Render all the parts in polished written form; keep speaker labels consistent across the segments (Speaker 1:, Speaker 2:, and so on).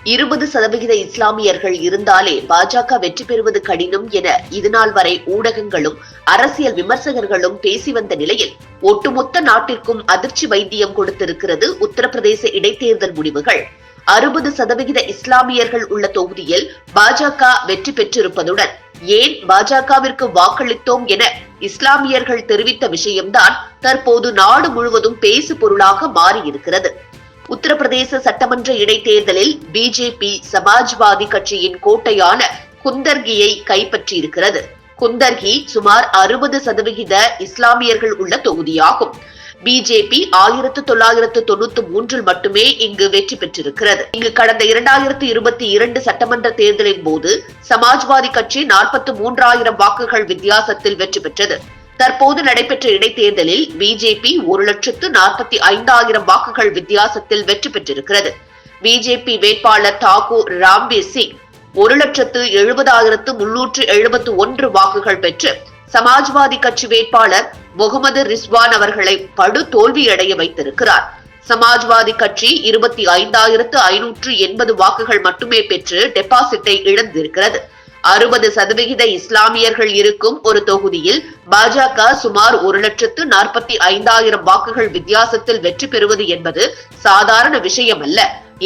Speaker 1: 20% இஸ்லாமியர்கள் இருந்தாலே பாஜக வெற்றி பெறுவது கடினம் என இதுநாள் வரை ஊடகங்களும் அரசியல் விமர்சகர்களும் பேசி வந்த நிலையில் ஒட்டுமொத்த நாட்டிற்கும் அதிர்ச்சி வைத்தியம் கொடுத்திருக்கிறது உத்தரப்பிரதேச இடைத்தேர்தல் முடிவுகள். 60% இஸ்லாமியர்கள் உள்ள தொகுதியில் பாஜக வெற்றி பெற்றிருப்பதுடன் ஏன் பாஜகவிற்கு வாக்களித்தோம் என இஸ்லாமியர்கள் தெரிவித்த விஷயம்தான் தற்போது நாடு முழுவதும் பேசு பொருளாக மாறியிருக்கிறது. உத்தரப்பிரதேச சட்டமன்ற இடைத்தேர்தலில் பிஜேபி சமாஜ்வாதி கட்சியின் கோட்டையான குந்தர்கியை கைப்பற்றியிருக்கிறது. குந்தர்கி சுமார் 60% இஸ்லாமியர்கள் உள்ள தொகுதியாகும். பிஜேபி 1993 மட்டுமே இங்கு வெற்றி பெற்றிருக்கிறது. இங்கு கடந்த 2022 சட்டமன்ற தேர்தலின் போது சமாஜ்வாதி கட்சி 43,000 வாக்குகள் வித்தியாசத்தில் வெற்றி பெற்றது. தற்போது நடைபெற்ற இடைத்தேர்தலில் பிஜேபி 1,45,000 வாக்குகள் வித்தியாசத்தில் வெற்றி பெற்றிருக்கிறது. பிஜேபி வேட்பாளர் தாக்கூர் ராம்பீர் சிங் 1,70,371 வாக்குகள் பெற்று சமாஜ்வாதி கட்சி வேட்பாளர் முகமது ரிஸ்வான் அவர்களை படு தோல்வியடைய வைத்திருக்கிறார். சமாஜ்வாதி கட்சி 25,580 வாக்குகள் மட்டுமே பெற்று டெபாசிட்டை இழந்திருக்கிறது. 60% இஸ்லாமியர்கள் இருக்கும் ஒரு தொகுதியில் பாஜக சுமார் 1,45,000 வாக்குகள் வித்தியாசத்தில் வெற்றி பெறுவது என்பது சாதாரண விஷயம் அல்ல.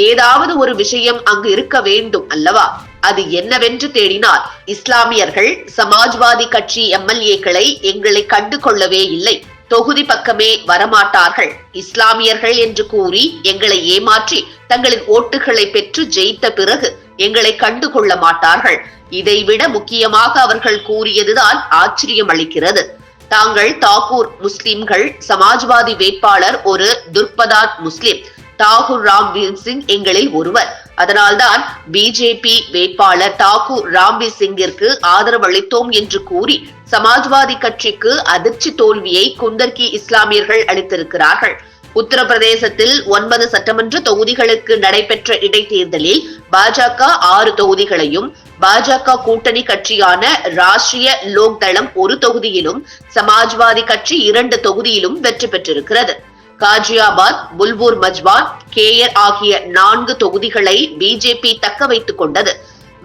Speaker 1: ஏதாவது ஒரு விஷயம் அங்கு இருக்க வேண்டும் அல்லவா? அது என்னவென்று தேடினால் இஸ்லாமியர்கள் சமாஜ்வாதி கட்சி எம்எல்ஏக்களை எங்களை கண்டு கொள்ளவே இல்லை, தொகுதி பக்கமே வரமாட்டார்கள், இஸ்லாமியர்கள் என்று கூறி எங்களை ஏமாற்றி தங்களின் ஓட்டுகளை பெற்று ஜெயித்த பிறகு எங்களை கண்டு கொள்ள மாட்டார்கள். இதைவிட முக்கியமாக அவர்கள் கூறியதுதான் ஆச்சரியம் அளிக்கிறது. தாங்கள் தாக்கூர் முஸ்லிம்கள், சமாஜ்வாதி வேட்பாளர் ஒரு துர்பதான் முஸ்லிம், தாக்கூர் ராம்பீர் சிங் எங்களில் ஒருவர். அதனால்தான் பிஜேபி வேட்பாளர் தாக்கூர் ராம்பீர் சிங்கிற்கு ஆதரவு அளித்தோம் என்று கூறி சமாஜ்வாதி கட்சிக்கு அதிர்ச்சி தோல்வியை குந்தர்கி இஸ்லாமியர்கள் அளித்திருக்கிறார்கள். உத்தரப்பிரதேசத்தில் 9 சட்டமன்ற தொகுதிகளுக்கு நடைபெற்ற இடைத்தேர்தலில் பாஜக 6 தொகுதிகளையும், பாஜக கூட்டணி கட்சியான ராஷ்டிரிய லோக் தளம் 1 தொகுதியிலும், சமாஜ்வாதி கட்சி 2 தொகுதியிலும் வெற்றி பெற்றிருக்கிறது. காஜியாபாத், புல்பூர் மஜ்வான், கேயர் ஆகிய 4 தொகுதிகளை பிஜேபி தக்க வைத்துக் கொண்டது.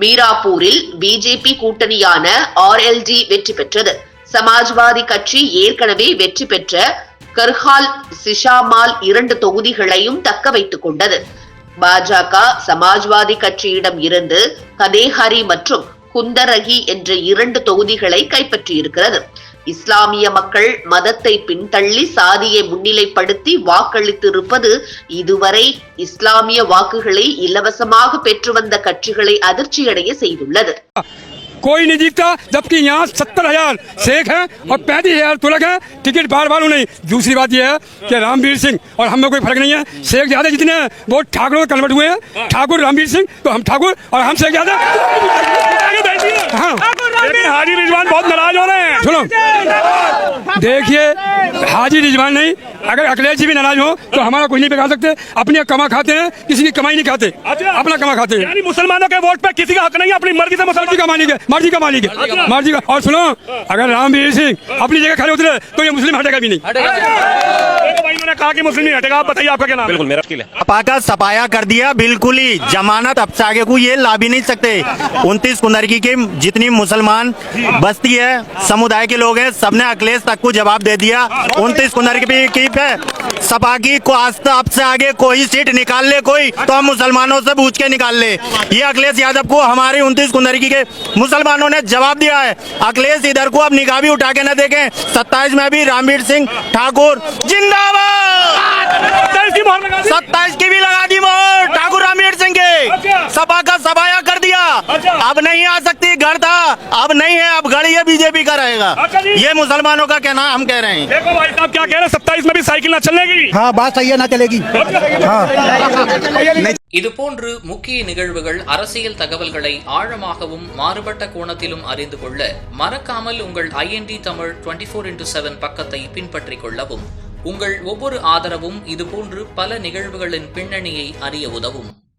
Speaker 1: மீராப்பூரில் பிஜேபி கூட்டணியான ஆர்எல்டி வெற்றி பெற்றது. சமாஜ்வாதி கட்சி ஏற்கனவே வெற்றி பெற்ற கர்ஹால், சிஷாமால் 2 தொகுதிகளையும் தக்க வைத்துக் கொண்டது. பாஜக சமாஜ்வாதி கட்சியிடம் இருந்து கதேஹரி மற்றும் குந்தரகி என்ற 2 தொகுதிகளை கைப்பற்றியிருக்கிறது. இஸ்லாமிய மக்கள் மதத்தை பின்தள்ளி சாதியை முன்னிலைப்படுத்தி வாக்களித்திருப்பது இதுவரை இஸ்லாமிய வாக்குகளை இலவசமாக பெற்று வந்த கட்சிகளை அதிர்ச்சியடைய செய்துள்ளது.
Speaker 2: कोई नहीं जीतता, जबकि यहाँ 70,000 शेख हैं और 35,000 तुलक हैं, टिकट बार बार नहीं। दूसरी बात यह है कि रामवीर सिंह और हम में कोई फर्क नहीं है, शेख ज्यादा जितने हैं वो ठाकुरों में कन्वर्ट हुए हैं, ठाकुर रामवीर सिंह तो हम ठाकुर और हम शेख ज्यादा। हाँ, हाजी रिजवान बहुत नाराज हो रहे हैं। सुनो, देखिए हाजी रिजवान नहीं, अगर अखिलेश जी भी नाराज हो तो हमारा कुछ नहीं बिगाड़ सकते। अपनी कमा खाते हैं, किसी की कमाई नहीं खाते, अपना कमा खाते हैं। मुसलमानों के वोट पे किसी का हक नहीं है, अपनी मर्जी से मुसलमान का मानेंगे, मर्जी का मानेंगे, मर्जी का। और सुनो, अगर रामवीर सिंह अपनी जगह खड़े उतरे तो ये मुस्लिम हटेगा भी नहीं। मैंने कहा कि मुस्लिम नहीं हटेगा। आप बताइए आपका क्या नाम? बिल्कुल मेरा सपा का सफाया कर दिया, बिल्कुल ही जमानत अब से आगे को ये ला भी नहीं सकते। 29 कुंदरकी के जितनी मुसलमान बस्ती है, समुदाय के लोग हैं, सबने अखिलेश तक को जवाब दे दिया। 29 कुंदरकी की पे सपा की को आस्था अब से आगे कोई सीट निकाल ले कोई तो हम मुसलमानों से पूछ के निकाल ले। ये अखिलेश यादव को हमारे 29 कुंदरकी के मुसलमानों ने जवाब दिया है। अखिलेश इधर को अब निगाह भी उठा के न देखें। 27 में भी रामवीर सिंह ठाकुर जिंदाबाद, 27 की भी लगा दी मोहर ठाकुर रामवीर सिंह के। सपा का सफाया कर दिया, अब नहीं आ सकती, गढ़ था अब नहीं है, अब गढ़ ये बीजेपी का रहेगा। ये मुसलमानों का कहना हम कह रहे हैं। देखो भाई साहब क्या कह रहे हैं, 27 में भी साइकिल ना चलेगी। हाँ बात सही है, ना चलेगी।
Speaker 3: இதுபோன்று முக்கிய நிகழ்வுகள், அரசியல் தகவல்களை ஆழமாகவும் மாறுபட்ட கோணத்திலும் அறிந்து கொள்ள மறக்காமல் உங்கள் IND தமிழ் 24/7 பக்கத்தை பின்பற்றிக் கொள்ளவும். உங்கள் ஒவ்வொரு ஆதரவும் இதுபோன்று பல நிகழ்வுகளின் பின்னணியை அறிய உதவும்.